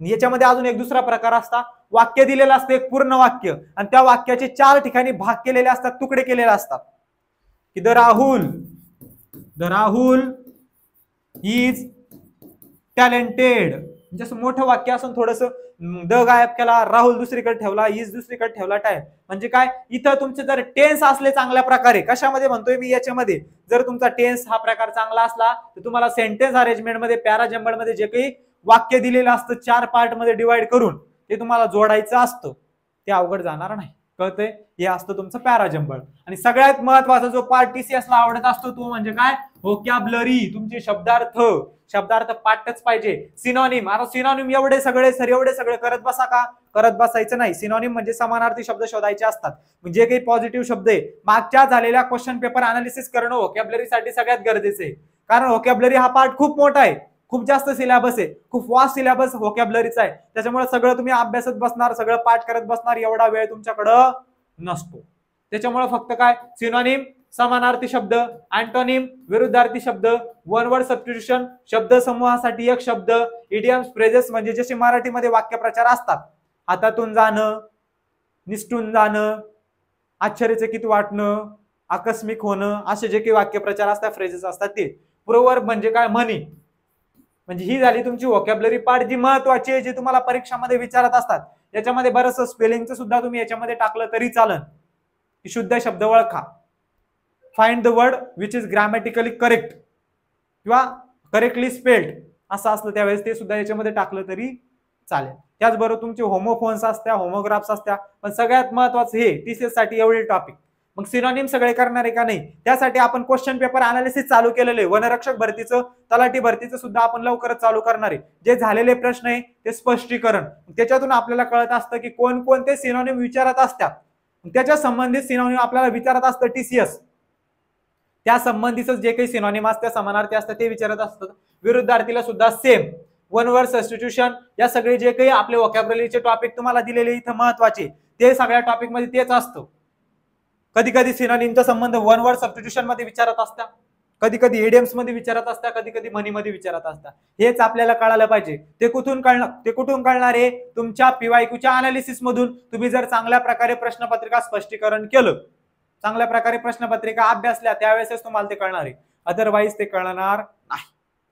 याच्यामध्ये अजून एक दुसरा प्रकार असता, वाक्य दिलेलं असतं एक पूर्ण वाक्य आणि त्या वाक्याचे 4 ठिकाणी भाग केलेले असतात, तुकडे केलेले असतात. की द राहुल इज टॅलेंटेड, जसं मोठं वाक्य असून थोडस द गायब केला, राहुल दुसरीकडे ठेवला, इज दुसरीकडे ठेवला, टाइम. म्हणजे काय, इथं तुमचे जर टेन्स असले चांगल्या प्रकारे, कशामध्ये म्हणतोय मी, याच्यामध्ये जर तुमचा टेन्स हा प्रकार चांगला असला तर तुम्हाला सेंटेन्स अरेंजमेंट मध्ये पॅरा जम्बल्ड मध्ये जे काही वाक्य दिलेलं असतं 4 पार्ट मध्ये डिवाइड करून ते तुम्हाला जोडायचं असतं, ते अवघड जाणार नाही. कळतंय, हे असतं तुमचं पॅरा जम्बल्ड. आणि सगळ्यात महत्वाचा जो पार्ट TCS ला आवडत असतो तो म्हणजे काय, व्होकॅब्युलरी, तुमचे शब्दार्थ पाठच पाहिजे. सिनॉनिम, आता सिनॉनिम एवढे सगळे करत बसा का, करत बसायचं नाही. सिनॉनिम म्हणजे समानार्थी शब्द शोधायचे असतात. म्हणजे काही पॉझिटिव्ह शब्द आहे, मागच्या झालेल्या क्वेश्चन पेपर अनालिसिस करणं व्होकॅब्युलरीसाठी सगळ्यात गरजेचं आहे. कारण व्होकॅब्युलरी हा पार्ट खूप मोठा आहे, खूप जास्त सिलेबस आहे, खूप वास्ट सिलेबस व्होकॅब्युलरीचा आहे. त्याच्यामुळे सगळं तुम्ही अभ्यासत बसणार, सगळं पाठ करत बसणार, एवढा वेळ तुमच्याकडं नसतो. त्याच्यामुळे फक्त काय, सिनॉनिम समानार्थी शब्द, अँटोनिम विरुद्धार्थी शब्द, वन वर्ड सबस्टिट्यूशन शब्द समूहासाठी एक शब्द, इडियम्स फ्रेजेस म्हणजे जसे मराठीमध्ये वाक्यप्रचार असतात, हातातून जाणं, निसटून जाणं, आश्चर्यचकित वाटणं, आकस्मिक होणं, असे जे काही वाक्यप्रचार असतात, फ्रेजेस असतात ते. प्रोवर्ब म्हणजे काय, म्हणी. म्हणजे ही झाली तुमची व्होकॅब्युलरी पार्ट, जी महत्वाची आहे, जी तुम्हाला परीक्षामध्ये विचारत असतात. याच्यामध्ये बरंच स्पेलिंगचं सुद्धा तुम्ही याच्यामध्ये टाकलं तरी चालन. शुद्ध शब्द ओळखा, find the word which is grammatically correct किंवा करेक्टली स्पेल्ड असं असलं त्यावेळेस ते सुद्धा याच्यामध्ये टाकलं तरी चालेल. त्याचबरोबर तुमचे होमोफोन्स असत्या, होमोग्राफ्स असत्या, पण सगळ्यात महत्वाचं हे TCS साठी एवढे टॉपिक. मग सिनॉनिम सगळे करणार आहे का नाही, त्यासाठी आपण क्वेश्चन पेपर अनालिसिस चालू केलेले. वनरक्षक भरतीचं, तलाठी भरतीचं सुद्धा आपण लवकरच चालू करणार आहे. जे झालेले प्रश्न आहे ते स्पष्टीकरण, त्याच्यातून आपल्याला कळत असतं की कोणकोणते सिनॉनिम विचारत असतात, त्याच्या संबंधित सिनॉनिम आपल्याला विचारत असतं TCS. त्या संबंधीचं जे काही सिनॉनिम असतात, समानार्थी असतात ते विचारत असतात. विरुद्धार्थीला सुद्धा सेम. वन वर्ड सबस्टिट्यूशन, या सगळे जे काही आपले व्होकॅब्युलरीचे टॉपिक तुम्हाला दिलेले इथं महत्वाचे, ते सगळ्या टॉपिक मध्ये तेच असतं. कधी कधी सिनॉनिमचा संबंध वन वर्ड सबस्टिट्यूशन मध्ये विचारत असतात, कधी कधी इडियम्स मध्ये विचारत असतात, कधी कधी म्हणीमध्ये विचारत असतात. हेच आपल्याला कळायला पाहिजे. ते कुठून कळणार आहे, तुमच्या PYQच्या अनालिसिस मधून. तुम्ही जर चांगल्या प्रकारे प्रश्नपत्रिका स्पष्टीकरण केलं, चांगल्या प्रकारे प्रश्नपत्रिका अभ्यासल्या, त्यावेळेस तुम्हाला ते कळणार आहे, अदरवाईज ते कळणार नाही.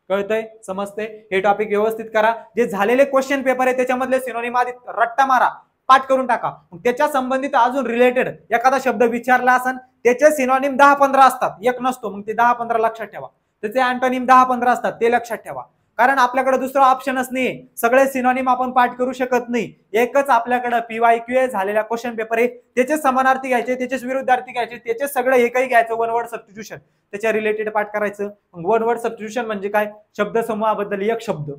कळतंय, समजतंय, हे टॉपिक व्यवस्थित करा. जे झालेले क्वेश्चन पेपर आहे त्याच्यामधले सिनॉनिम आधी रट्टा मारा, पाठ करून टाका. त्याच्या संबंधित अजून रिलेटेड एखादा शब्द विचारला असेल, त्याचे सिनॉनिम 10-15 असतात, एक नसतो, मग ते 10-15 लक्षात ठेवा. त्याचे अँटोनिम 10-15 असतात, ते लक्षात ठेवा. कारण आपल्याकडे दुसरा ऑप्शनच नाही, सगळे सिनॉनिम आपण पाठ करू शकत नाही. एकच आपल्याकडे PYQ झालेला क्वेश्चन पेपर आहे, त्याचे समानार्थी घ्यायचे, त्याचे विरुद्धार्थी घ्यायचे, त्याचे सगळं एकही घ्यायचं, वन वर्ड सबस्टिट्यूशन त्याच्या रिलेटेड पाठ करायचं. वन वर्ड सबस्टिट्यूशन म्हणजे काय, शब्द समूहाबद्दल एक शब्द,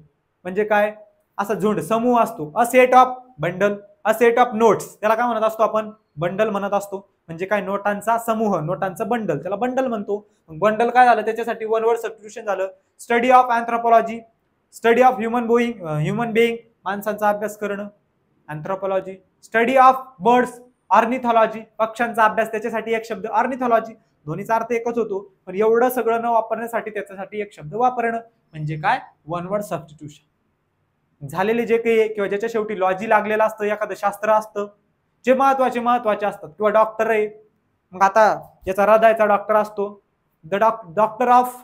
म्हणजे काय, असा झुंड समूह असतो. A set of bundle, a set of notes, त्याला काय म्हणत असतो आपण, बंडल म्हणत असतो. म्हणजे काय, नोटांचा समूह, नोटांचं बंडल, त्याला बंडल म्हणतो. बंडल काय झालं, त्याच्यासाठी वन वर्ड सबस्टिट्यूशन झालं. Study of anthropology, study of human being, माणसांचा अभ्यास करणं, अँथ्रोपॉलॉजी. स्टडी ऑफ बर्ड्स, ऑर्निथॉलॉजी, पक्ष्यांचा अभ्यास, त्याच्यासाठी एक शब्द ऑर्निथॉलॉजी. दोन्हीचा अर्थ एकच होतो, पण एवढं सगळं न वापरण्यासाठी त्याच्यासाठी एक शब्द वापरणं, म्हणजे काय, वन वर्ड सबस्टिट्यूशन. झालेले जे काही किंवा ज्याच्या शेवटी लॉजी लागलेलं असतं, एखादं शास्त्र असतं, जे महत्वाचे असतात, किंवा डॉक्टर आहे, मग आता ज्याचा हृदयाचा डॉक्टर असतो, डॉक्टर ऑफ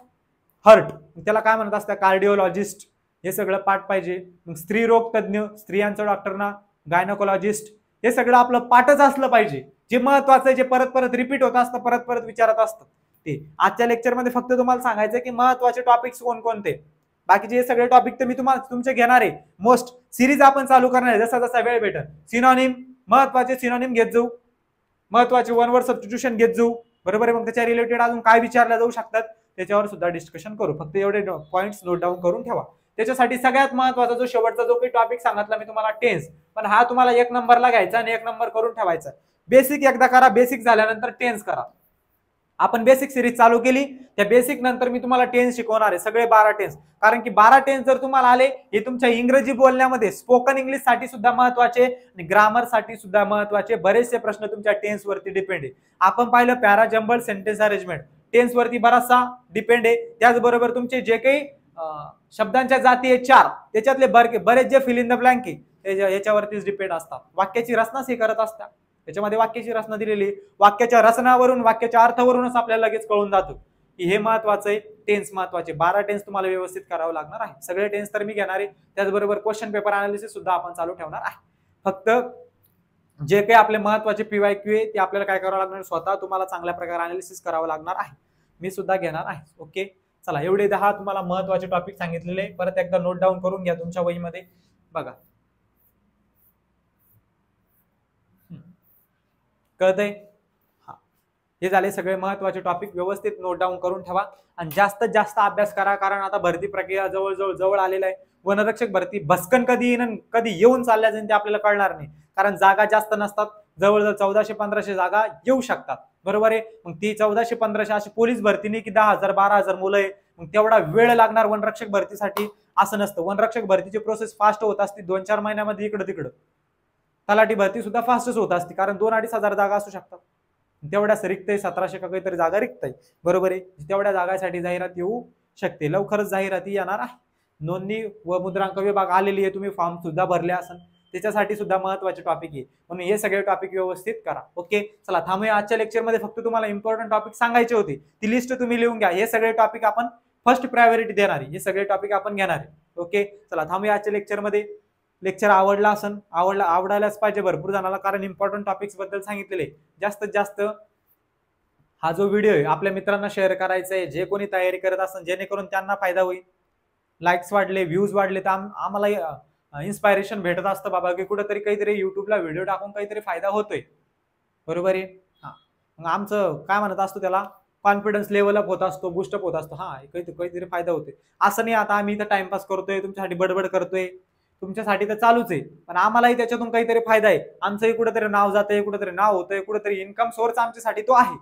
हार्ट, त्याला काय म्हणत असतं, कार्डिओलॉजिस्ट. हे सगळं पाठ पाहिजे. मग स्त्री रोग तज्ञ, स्त्रियांचं डॉक्टरना गायनोकोलॉजिस्ट, हे सगळं आपलं पाठच असलं पाहिजे. जे महत्वाचं आहे, जे परत परत रिपीट होत असतं, परत परत विचारत असतं, ते आजच्या लेक्चरमध्ये फक्त तुम्हाला सांगायचं की महत्वाचे टॉपिक्स कोणकोणते. बाकीचे सगळे टॉपिक तर मी तुम्हाला तुमचे घेणार आहे. मोस्ट सिरीज आपण चालू करणार आहे जसा जसा वेळ भेटेल. सिनॉनिम, महत्वाचे सिनॉनिम घेत जाऊ, महत्वाचे वन वर्ड सबस्टिट्यूशन घेत जाऊ, बरोबर आहे. मग त्याच्या रिलेटेड अजून काय विचारल्या जाऊ शकतात त्याच्यावर सुद्धा डिस्कशन करू. फक्त एवढे पॉइंट्स नोट डाऊन करून ठेवा. त्याच्यासाठी सगळ्यात महत्वाचा जो शेवटचा जो काही टॉपिक सांगितला मी तुम्हाला टेन्स, पण हा तुम्हाला 1 नंबरला घ्यायचा आणि 1 नंबर करून ठेवायचा. बेसिक एकदा करा, बेसिक झाल्यानंतर टेन्स करा. आपण बेसिक सिरीज चालू केली, त्या बेसिक नंतर मी तुम्हाला टेन्स शिकवणार आहे, सगळे 12 टेन्स. कारण की 12 टेन्स जर तुम्हाला आले, हे तुमच्या इंग्रजी बोलण्यामध्ये स्पोकन इंग्लिश साठी सुद्धा महत्वाचे आणि ग्रामर साठी सुद्धा महत्वाचे बरेचसे प्रश्न तुमच्या टेन्स वरती डिपेंड आहे. आपण पाहिलं para jumble, sentence arrangement tense वरती बराचसा डिपेंड आहे. त्याचबरोबर तुमचे जे काही शब्दांच्या जाती आहे 4, त्याच्यातले बरेच जे फिल इन द ब्लँक आहे याच्यावरतीच डिपेंड असतात. वाक्याची रचनाच हे करत असतात, त्याच्यामध्ये वाक्याची रचना दिलेली, वाक्याच्या रचनावरून वाक्याच्या अर्थावरूनच आपल्याला लगेच कळून जातो की हे महत्वाचं आहे. टेन्स महत्वाचे 12 टेन्स तुम्हाला व्यवस्थित करावं लागणार आहे. सगळे टेन्स तर मी घेणार आहे, त्याचबरोबर क्वेश्चन पेपर अनालिसिस सुद्धा आपण चालू ठेवणार आहे. फक्त जे काही आपले महत्वाचे PYQ आहे ते आपल्याला काय करावं लागणार, स्वतः तुम्हाला चांगल्या प्रकारे अनालिसिस करावं लागणार आहे. मी सुद्धा घेणार आहे. ओके, चला एवढे 10 तुम्हाला महत्वाचे टॉपिक सांगितलेले, परत एकदा नोट डाऊन करून घ्या तुमच्या वहीमध्ये. बघा कळतंय? हा, हे झाले सगळे महत्वाचे टॉपिक, व्यवस्थित नोट डाऊन करून ठेवा आणि जास्तीत जास्त अभ्यास करा. कारण आता भरती प्रक्रिया जवळ आलेला आहे. वनरक्षक भरती भस्कन कधी येईन कधी येऊन चालल्या जाईल ते आपल्याला कळणार नाही, कारण जागा जास्त नसतात. जवळजवळ 1400-1500 जागा येऊ शकतात, बरोबर आहे. मग ती 1400-1500 अशी पोलीस भरती नाही की 10,000-12,000 मुलं आहे, मग तेवढा वेळ लागणार वनरक्षक भरतीसाठी असं नसतं. वनरक्षक भरतीची प्रोसेस फास्ट होत असते, 2-4 महिन्यामध्ये इकडं तिकडं. तलाठी भरती सुद्धा फास्टच होत असते, कारण 2-2.5 हजार जागा असू शकतात. तेवढ्याच रिक्त आहे, 1700 का काहीतरी जागा रिक्त आहे, बरोबर आहे. तेवढ्या जागासाठी जाहिरात येऊ शकते, लवकरच जाहिराती येणार आहे. नोंदणी व मुद्रांक विभाग आलेली आहे, तुम्ही फॉर्म सुद्धा भरले असेल, त्याच्यासाठी सुद्धा महत्वाचे टॉपिक आहे. म्हणून हे सगळे टॉपिक व्यवस्थित करा. ओके, चला थांबूया. आजच्या लेक्चरमध्ये फक्त तुम्हाला इम्पॉर्टंट टॉपिक सांगायचे होते, ती लिस्ट तुम्ही लिहून घ्या. हे सगळे टॉपिक आपण फर्स्ट प्रायोरिटी देणार आहे, हे सगळे टॉपिक आपण घेणार आहे. ओके, चला थांबूया आजच्या लेक्चरमध्ये. लेक्चर आवडला असेल, आवडायलाच पाहिजे भरपूर जणांना, कारण इम्पॉर्टंट टॉपिक्स बद्दल सांगितलेले. जास्तीत जास्त हा जो व्हिडिओ आहे आपल्या मित्रांना शेअर करायचा आहे, जे कोणी तयारी करत असेल, जेणेकरून त्यांना फायदा होईल. लाईक्स वाढले, व्ह्यूज वाढले तर आम्हाला इन्स्पायरेशन भेटत असतं बाबा की कुठेतरी काहीतरी युट्यूबला व्हिडिओ टाकून काहीतरी फायदा होतोय, बरोबर आहे. हा, मग आमचं काय म्हणत असतो त्याला, कॉन्फिडन्स लेवल अप होत असतो, बुस्टअप होत असतो. हा, काहीतरी फायदा होतोय. असं नाही आता आम्ही इथं टाइमपास करतोय, तुमच्यासाठी बडबड करतोय, तुमच्यासाठी तर चालूच आहे, पण आम्हालाही त्याच्यातून काहीतरी फायदा आहे. आमचंही कुठेतरी नाव जातंय, कुठेतरी नाव होतंय, कुठेतरी इन्कम सोर्स आमच्यासाठी तो आहे.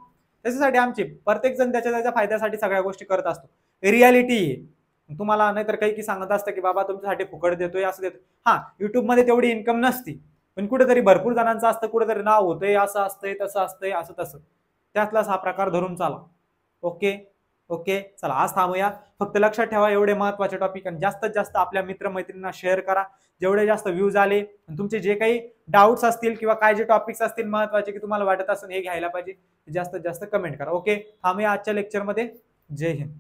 त्याच्यासाठी आमची प्रत्येक जण त्याच्या फायद्यासाठी सगळ्या गोष्टी करत असतो. रियालिटी आहे. तुम्हाला नाहीतर काही सांगत असतं की बाबा तुमच्यासाठी फुकट देतोय, असं देतोय. हा, युट्यूब मध्ये तेवढी इन्कम नसती, पण कुठेतरी भरपूर जणांचं असतं, कुठेतरी नाव होतंय, असं असतंय, तसं असतंय, असं तसं. त्यातलाच हा प्रकार धरून चाला. ओके ओके, चला आज थांबूया. फक्त लक्षात ठेवा एवढे महत्वाचे टॉपिक, आणि जास्तीत जास्त आपल्या मित्रमैत्रिणींना शेअर करा. जेवढे जास्त व्ह्यूज आले, तुमचे जे काही डाऊट्स असतील किंवा काय जे टॉपिक्स असतील महत्वाचे की तुम्हाला वाटत असेल हे घ्यायला पाहिजे, जास्तीत जास्त कमेंट करा. ओके, थांबूया आजच्या लेक्चरमध्ये. जय हिंद.